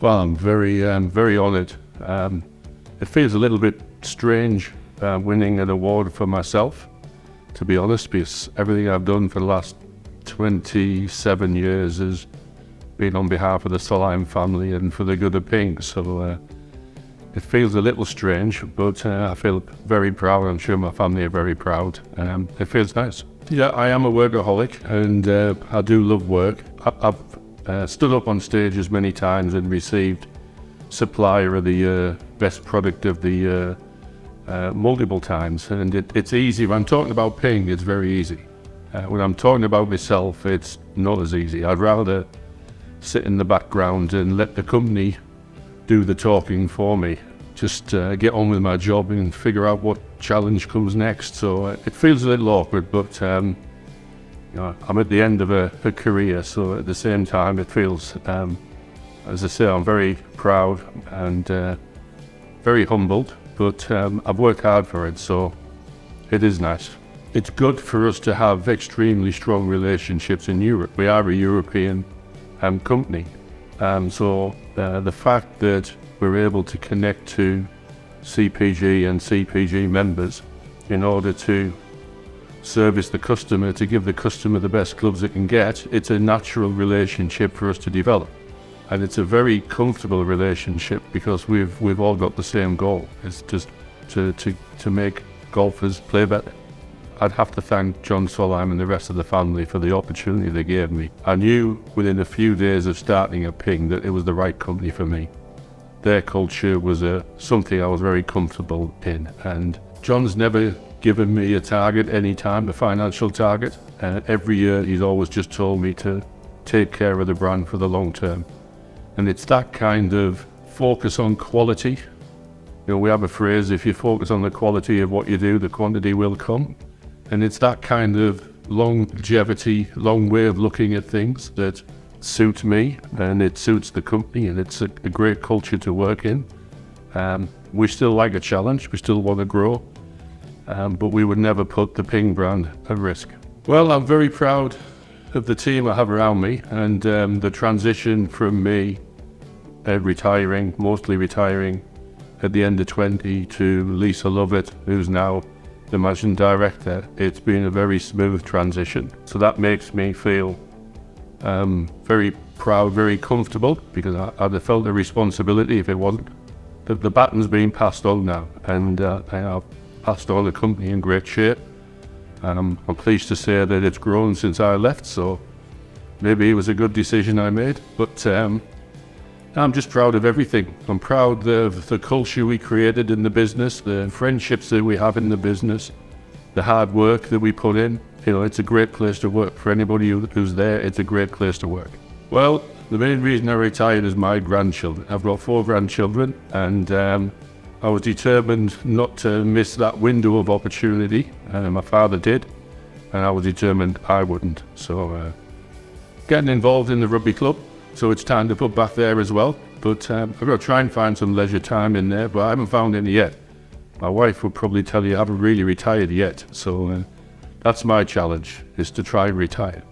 Well, I'm very honoured. It feels a little bit strange winning an award for myself, to be honest, because everything I've done for the last 27 years has been on behalf of the Solheim family and for the good of Ping. So it feels a little strange, but I feel very proud. I'm sure my family are very proud. It feels nice. Yeah, I am a workaholic, and I do love work. I've stood up on stages many times and received Supplier of the Year, Best Product of the Year, multiple times, and it's easy. When I'm talking about Ping, it's very easy. When I'm talking about myself, it's not as easy. I'd rather sit in the background and let the company do the talking for me. Just get on with my job and figure out what challenge comes next. So it feels a little awkward, but I'm at the end of a career, so at the same time it feels, as I say, I'm very proud and very humbled, but I've worked hard for it, so it is nice. It's good for us to have extremely strong relationships in Europe. We are a European company, so the fact that we're able to connect to CPG and CPG members in order to service the customer, to give the customer the best clubs it can get, it's a natural relationship for us to develop. And it's a very comfortable relationship because we've all got the same goal. It's just to make golfers play better. I'd have to thank John Solheim and the rest of the family for the opportunity they gave me. I knew within a few days of starting at Ping that it was the right company for me. Their culture was something I was very comfortable in, and John's never given me a target any time, a financial target. Every year he's always just told me to take care of the brand for the long term. And it's that kind of focus on quality. You know, we have a phrase, if you focus on the quality of what you do, the quantity will come. And it's that kind of longevity, long way of looking at things that suits me, and it suits the company, and it's a great culture to work in. We still like a challenge, we still want to grow, but we would never put the Ping brand at risk. Well, I'm very proud of the team I have around me, and the transition from me mostly retiring at the end of 20 to Lisa Lovett, who's now the managing director. It's been a very smooth transition, so that makes me feel very proud, very comfortable, because I'd have felt a responsibility if it wasn't. The baton's being passed on now, and I've passed on the company in great shape. I'm pleased to say that it's grown since I left, so maybe it was a good decision I made, but I'm just proud of everything. I'm proud of the culture we created in the business, the friendships that we have in the business, the hard work that we put in. You know, it's a great place to work. For anybody who's there, it's a great place to work. Well, the main reason I retired is my grandchildren. I've got 4 grandchildren, and I was determined not to miss that window of opportunity. My father did, and I was determined I wouldn't. So getting involved in the rugby club, so it's time to put back there as well. But I've got to try and find some leisure time in there, but I haven't found any yet. My wife would probably tell you I haven't really retired yet, so that's my challenge, is to try and retire.